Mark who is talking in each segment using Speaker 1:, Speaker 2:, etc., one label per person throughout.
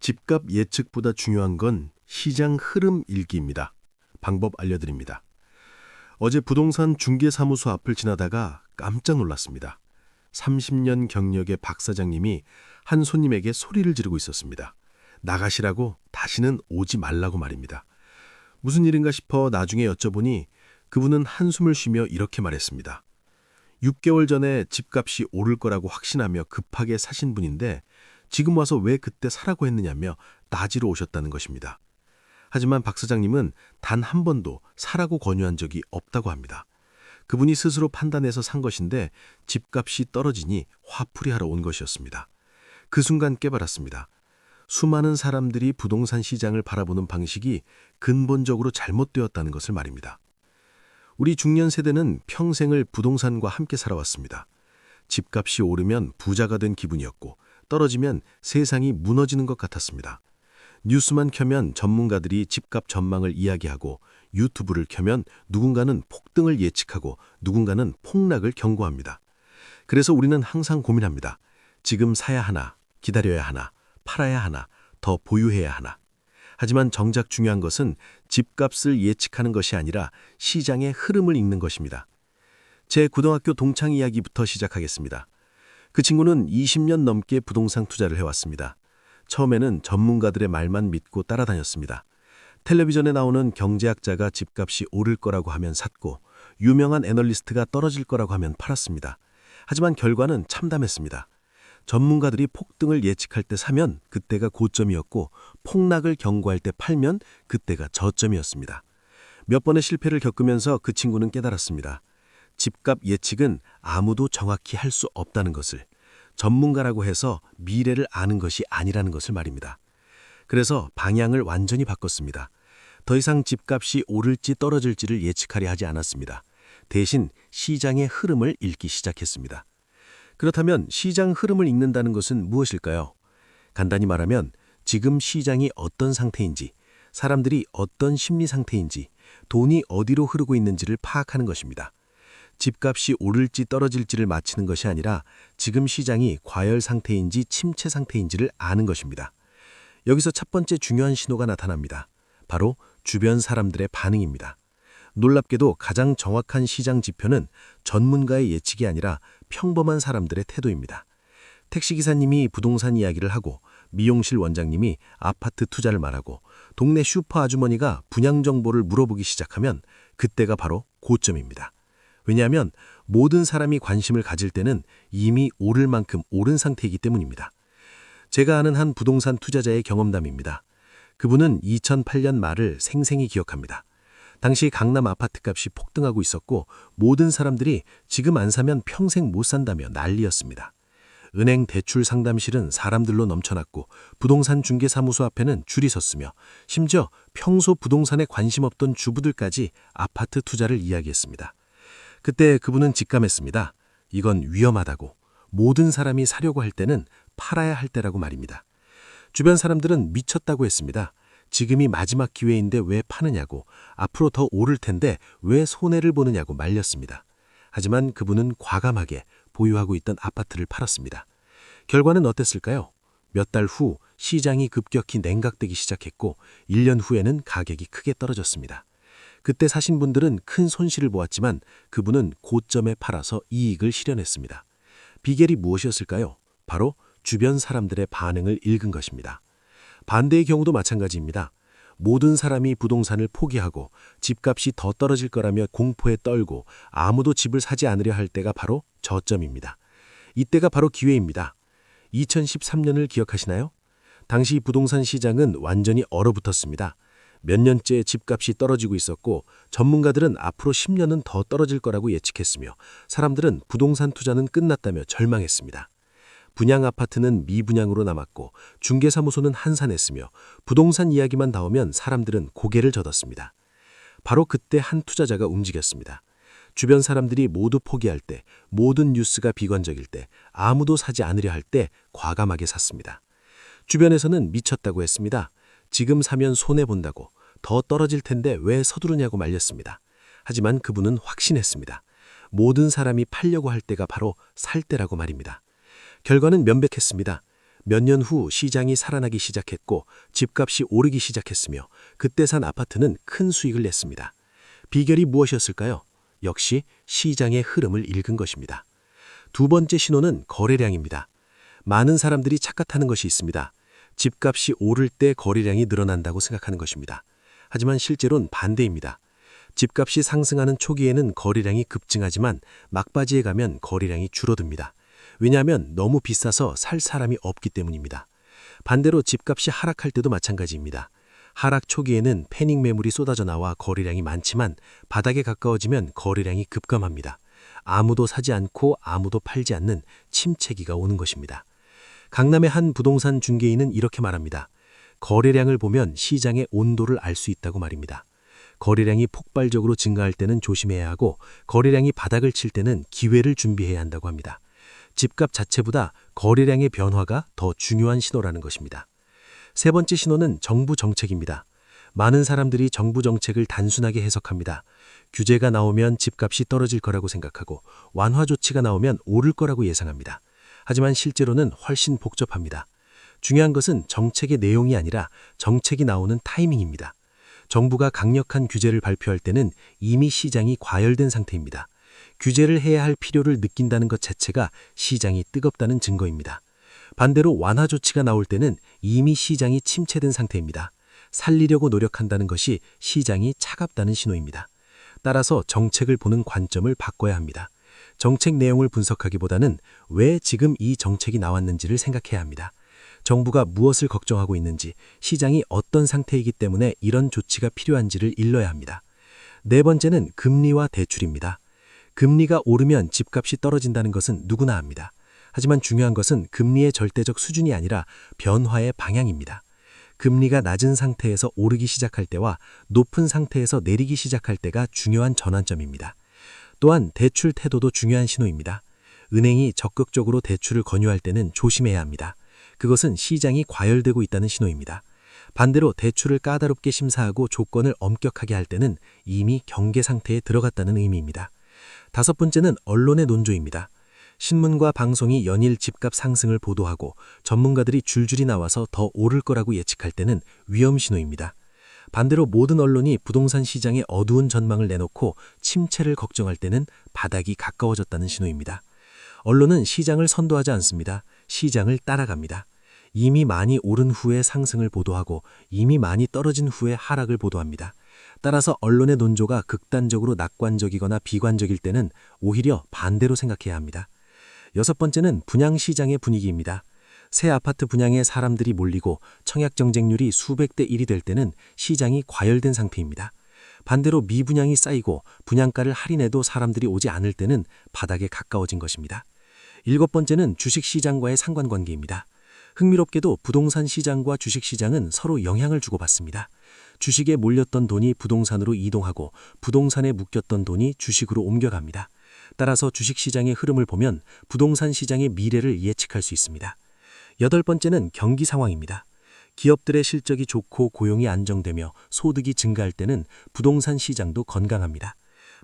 Speaker 1: 집값 예측보다 중요한 건 시장 흐름 읽기입니다. 방법 알려드립니다. 어제 부동산 중개사무소 앞을 지나다가 깜짝 놀랐습니다. 30년 경력의 박 사장님이 한 손님에게 소리를 지르고 있었습니다. 나가시라고, 다시는 오지 말라고 말입니다. 무슨 일인가 싶어 나중에 여쭤보니 그분은 한숨을 쉬며 이렇게 말했습니다. 6개월 전에 집값이 오를 거라고 확신하며 급하게 사신 분인데 지금 와서 왜 그때 사라고 했느냐며 따지러 오셨다는 것입니다. 하지만 박 사장님은 단 한 번도 사라고 권유한 적이 없다고 합니다. 그분이 스스로 판단해서 산 것인데 집값이 떨어지니 화풀이하러 온 것이었습니다. 그 순간 깨달았습니다. 수많은 사람들이 부동산 시장을 바라보는 방식이 근본적으로 잘못되었다는 것을 말입니다. 우리 중년 세대는 평생을 부동산과 함께 살아왔습니다. 집값이 오르면 부자가 된 기분이었고 떨어지면 세상이 무너지는 것 같았습니다. 뉴스만 켜면 전문가들이 집값 전망을 이야기하고 유튜브를 켜면 누군가는 폭등을 예측하고 누군가는 폭락을 경고합니다. 그래서 우리는 항상 고민합니다. 지금 사야 하나, 기다려야 하나, 팔아야 하나, 더 보유해야 하나. 하지만 정작 중요한 것은 집값을 예측하는 것이 아니라 시장의 흐름을 읽는 것입니다. 제 고등학교 동창 이야기부터 시작하겠습니다. 그 친구는 20년 넘게 부동산 투자를 해왔습니다. 처음에는 전문가들의 말만 믿고 따라다녔습니다. 텔레비전에 나오는 경제학자가 집값이 오를 거라고 하면 샀고 유명한 애널리스트가 떨어질 거라고 하면 팔았습니다. 하지만 결과는 참담했습니다. 전문가들이 폭등을 예측할 때 사면 그때가 고점이었고 폭락을 경고할 때 팔면 그때가 저점이었습니다. 몇 번의 실패를 겪으면서 그 친구는 깨달았습니다. 집값 예측은 아무도 정확히 할 수 없다는 것을, 전문가라고 해서 미래를 아는 것이 아니라는 것을 말입니다. 그래서 방향을 완전히 바꿨습니다. 더 이상 집값이 오를지 떨어질지를 예측하려 하지 않았습니다. 대신 시장의 흐름을 읽기 시작했습니다. 그렇다면 시장 흐름을 읽는다는 것은 무엇일까요? 간단히 말하면 지금 시장이 어떤 상태인지, 사람들이 어떤 심리 상태인지, 돈이 어디로 흐르고 있는지를 파악하는 것입니다. 집값이 오를지 떨어질지를 맞히는 것이 아니라 지금 시장이 과열 상태인지 침체 상태인지를 아는 것입니다. 여기서 첫 번째 중요한 신호가 나타납니다. 바로 주변 사람들의 반응입니다. 놀랍게도 가장 정확한 시장 지표는 전문가의 예측이 아니라 평범한 사람들의 태도입니다. 택시기사님이 부동산 이야기를 하고 미용실 원장님이 아파트 투자를 말하고 동네 슈퍼 아주머니가 분양 정보를 물어보기 시작하면 그때가 바로 고점입니다. 왜냐하면 모든 사람이 관심을 가질 때는 이미 오를 만큼 오른 상태이기 때문입니다. 제가 아는 한 부동산 투자자의 경험담입니다. 그분은 2008년 말을 생생히 기억합니다. 당시 강남 아파트값이 폭등하고 있었고 모든 사람들이 지금 안 사면 평생 못 산다며 난리였습니다. 은행 대출 상담실은 사람들로 넘쳐났고 부동산 중개사무소 앞에는 줄이 섰으며 심지어 평소 부동산에 관심 없던 주부들까지 아파트 투자를 이야기했습니다. 그때 그분은 직감했습니다. 이건 위험하다고. 모든 사람이 사려고 할 때는 팔아야 할 때라고 말입니다. 주변 사람들은 미쳤다고 했습니다. 지금이 마지막 기회인데 왜 파느냐고, 앞으로 더 오를 텐데 왜 손해를 보느냐고 말렸습니다. 하지만 그분은 과감하게 보유하고 있던 아파트를 팔았습니다. 결과는 어땠을까요? 몇 달 후 시장이 급격히 냉각되기 시작했고 1년 후에는 가격이 크게 떨어졌습니다. 그때 사신 분들은 큰 손실을 보았지만 그분은 고점에 팔아서 이익을 실현했습니다. 비결이 무엇이었을까요? 바로 주변 사람들의 반응을 읽은 것입니다. 반대의 경우도 마찬가지입니다. 모든 사람이 부동산을 포기하고 집값이 더 떨어질 거라며 공포에 떨고 아무도 집을 사지 않으려 할 때가 바로 저점입니다. 이때가 바로 기회입니다. 2013년을 기억하시나요? 당시 부동산 시장은 완전히 얼어붙었습니다. 몇 년째 집값이 떨어지고 있었고 전문가들은 앞으로 10년은 더 떨어질 거라고 예측했으며 사람들은 부동산 투자는 끝났다며 절망했습니다. 분양 아파트는 미분양으로 남았고 중개사무소는 한산했으며 부동산 이야기만 나오면 사람들은 고개를 젓었습니다. 바로 그때 한 투자자가 움직였습니다. 주변 사람들이 모두 포기할 때, 모든 뉴스가 비관적일 때, 아무도 사지 않으려 할 때 과감하게 샀습니다. 주변에서는 미쳤다고 했습니다. 지금 사면 손해본다고, 더 떨어질 텐데 왜 서두르냐고 말렸습니다. 하지만 그분은 확신했습니다. 모든 사람이 팔려고 할 때가 바로 살 때라고 말입니다. 결과는 명백했습니다.
Speaker 2: 몇 년 후 시장이 살아나기 시작했고 집값이 오르기 시작했으며 그때 산 아파트는 큰 수익을 냈습니다. 비결이 무엇이었을까요? 역시 시장의 흐름을 읽은 것입니다. 두 번째 신호는 거래량입니다. 많은 사람들이 착각하는 것이 있습니다. 집값이 오를 때 거래량이 늘어난다고 생각하는 것입니다. 하지만 실제로는 반대입니다. 집값이 상승하는 초기에는 거래량이 급증하지만 막바지에 가면 거래량이 줄어듭니다. 왜냐하면 너무 비싸서 살 사람이 없기 때문입니다. 반대로 집값이 하락할 때도 마찬가지입니다. 하락 초기에는 패닉 매물이 쏟아져 나와 거래량이 많지만 바닥에 가까워지면 거래량이 급감합니다. 아무도 사지 않고 아무도 팔지 않는 침체기가 오는 것입니다. 강남의 한 부동산 중개인은 이렇게 말합니다. 거래량을 보면 시장의 온도를 알 수 있다고 말입니다. 거래량이 폭발적으로 증가할 때는 조심해야 하고 거래량이 바닥을 칠 때는 기회를 준비해야 한다고 합니다. 집값 자체보다 거래량의 변화가 더 중요한 신호라는 것입니다. 세 번째 신호는 정부 정책입니다. 많은 사람들이 정부 정책을 단순하게 해석합니다. 규제가 나오면 집값이 떨어질 거라고 생각하고 완화 조치가 나오면 오를 거라고 예상합니다. 하지만 실제로는 훨씬 복잡합니다. 중요한 것은 정책의 내용이 아니라 정책이 나오는 타이밍입니다. 정부가 강력한 규제를 발표할 때는 이미 시장이 과열된 상태입니다. 규제를 해야 할 필요를 느낀다는 것 자체가 시장이 뜨겁다는 증거입니다. 반대로 완화 조치가 나올 때는 이미 시장이 침체된 상태입니다. 살리려고 노력한다는 것이 시장이 차갑다는 신호입니다. 따라서 정책을 보는 관점을 바꿔야 합니다. 정책 내용을 분석하기보다는 왜 지금 이 정책이 나왔는지를 생각해야 합니다. 정부가 무엇을 걱정하고 있는지, 시장이 어떤 상태이기 때문에 이런 조치가 필요한지를 일러야 합니다. 네 번째는 금리와 대출입니다. 금리가 오르면 집값이 떨어진다는 것은 누구나 압니다. 하지만 중요한 것은 금리의 절대적 수준이 아니라 변화의 방향입니다. 금리가 낮은 상태에서 오르기 시작할 때와 높은 상태에서 내리기 시작할 때가 중요한 전환점입니다. 또한 대출 태도도 중요한 신호입니다. 은행이 적극적으로 대출을 권유할 때는 조심해야 합니다. 그것은 시장이 과열되고 있다는 신호입니다. 반대로 대출을 까다롭게 심사하고 조건을 엄격하게 할 때는 이미 경계 상태에 들어갔다는 의미입니다. 다섯 번째는 언론의 논조입니다. 신문과 방송이 연일 집값 상승을 보도하고 전문가들이 줄줄이 나와서 더 오를 거라고 예측할 때는 위험 신호입니다. 반대로 모든 언론이 부동산 시장의 어두운 전망을 내놓고 침체를 걱정할 때는 바닥이 가까워졌다는 신호입니다. 언론은 시장을 선도하지 않습니다. 시장을 따라갑니다. 이미 많이 오른 후에 상승을 보도하고 이미 많이 떨어진 후에 하락을 보도합니다. 따라서 언론의 논조가 극단적으로 낙관적이거나 비관적일 때는 오히려 반대로 생각해야 합니다. 여섯 번째는 분양시장의 분위기입니다. 새 아파트 분양에 사람들이 몰리고 청약 경쟁률이 수백 대 1이 될 때는 시장이 과열된 상태입니다. 반대로 미분양이 쌓이고 분양가를 할인해도 사람들이 오지 않을 때는 바닥에 가까워진 것입니다. 일곱 번째는 주식시장과의 상관관계입니다. 흥미롭게도 부동산 시장과 주식시장은 서로 영향을 주고받습니다. 주식에 몰렸던 돈이 부동산으로 이동하고 부동산에 묶였던 돈이 주식으로 옮겨갑니다. 따라서 주식시장의 흐름을 보면 부동산 시장의 미래를 예측할 수 있습니다. 여덟 번째는 경기 상황입니다. 기업들의 실적이 좋고 고용이 안정되며 소득이 증가할 때는 부동산 시장도 건강합니다.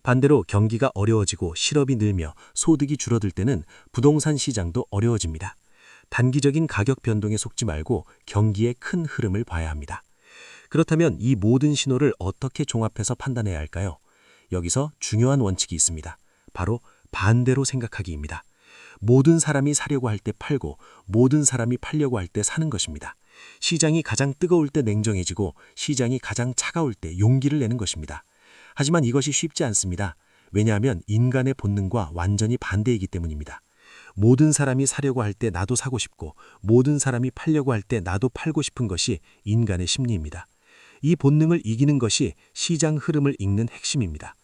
Speaker 2: 반대로 경기가 어려워지고 실업이 늘며 소득이 줄어들 때는 부동산 시장도 어려워집니다. 단기적인 가격 변동에 속지 말고 경기의 큰 흐름을 봐야 합니다. 그렇다면 이 모든 신호를 어떻게 종합해서 판단해야 할까요? 여기서 중요한 원칙이 있습니다. 바로 반대로 생각하기입니다. 모든 사람이 사려고 할 때 팔고 모든 사람이 팔려고 할 때 사는 것입니다. 시장이 가장 뜨거울 때 냉정해지고 시장이 가장 차가울 때 용기를 내는 것입니다. 하지만 이것이 쉽지 않습니다. 왜냐하면 인간의 본능과 완전히 반대이기 때문입니다. 모든 사람이 사려고 할 때 나도 사고 싶고 모든 사람이 팔려고 할 때 나도 팔고 싶은 것이 인간의 심리입니다. 이 본능을 이기는 것이 시장 흐름을 읽는 핵심입니다.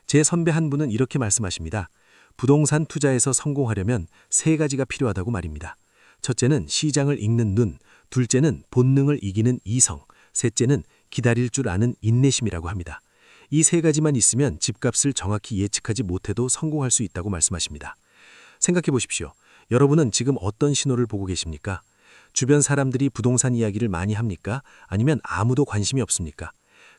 Speaker 2: 제 선배 한 분은 이렇게 말씀하십니다. 부동산 투자에서 성공하려면 세 가지가 필요하다고 말입니다. 첫째는 시장을 읽는 눈, 둘째는 본능을 이기는 이성, 셋째는 기다릴 줄 아는 인내심이라고 합니다. 이 세 가지만 있으면 집값을 정확히 예측하지 못해도 성공할 수 있다고 말씀하십니다. 생각해 보십시오. 여러분은 지금 어떤 신호를 보고 계십니까? 주변 사람들이 부동산 이야기를 많이 합니까? 아니면 아무도 관심이 없습니까?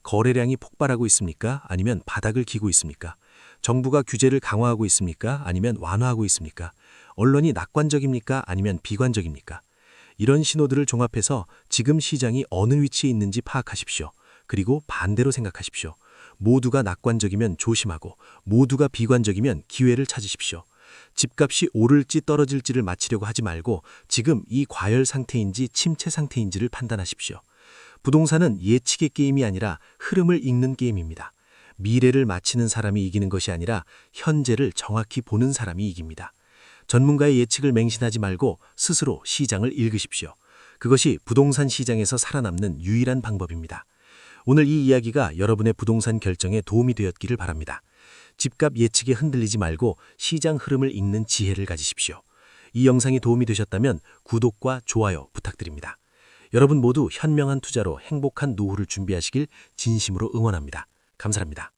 Speaker 2: 거래량이 폭발하고 있습니까? 아니면 바닥을 기고 있습니까? 정부가 규제를 강화하고 있습니까? 아니면 완화하고 있습니까? 언론이 낙관적입니까? 아니면 비관적입니까? 이런 신호들을 종합해서 지금 시장이 어느 위치에 있는지 파악하십시오. 그리고 반대로 생각하십시오. 모두가 낙관적이면 조심하고 모두가 비관적이면 기회를 찾으십시오. 집값이 오를지 떨어질지를 맞히려고 하지 말고 지금 이 과열 상태인지 침체 상태인지를 판단하십시오. 부동산은 예측의 게임이 아니라 흐름을 읽는 게임입니다. 미래를 맞히는 사람이 이기는 것이 아니라 현재를 정확히 보는 사람이 이깁니다. 전문가의 예측을 맹신하지 말고 스스로 시장을 읽으십시오. 그것이 부동산 시장에서 살아남는 유일한 방법입니다. 오늘 이 이야기가 여러분의 부동산 결정에 도움이 되었기를 바랍니다. 집값 예측에 흔들리지 말고 시장 흐름을 읽는 지혜를 가지십시오. 이 영상이 도움이 되셨다면 구독과 좋아요 부탁드립니다. 여러분 모두 현명한 투자로 행복한 노후를 준비하시길 진심으로 응원합니다. 감사합니다.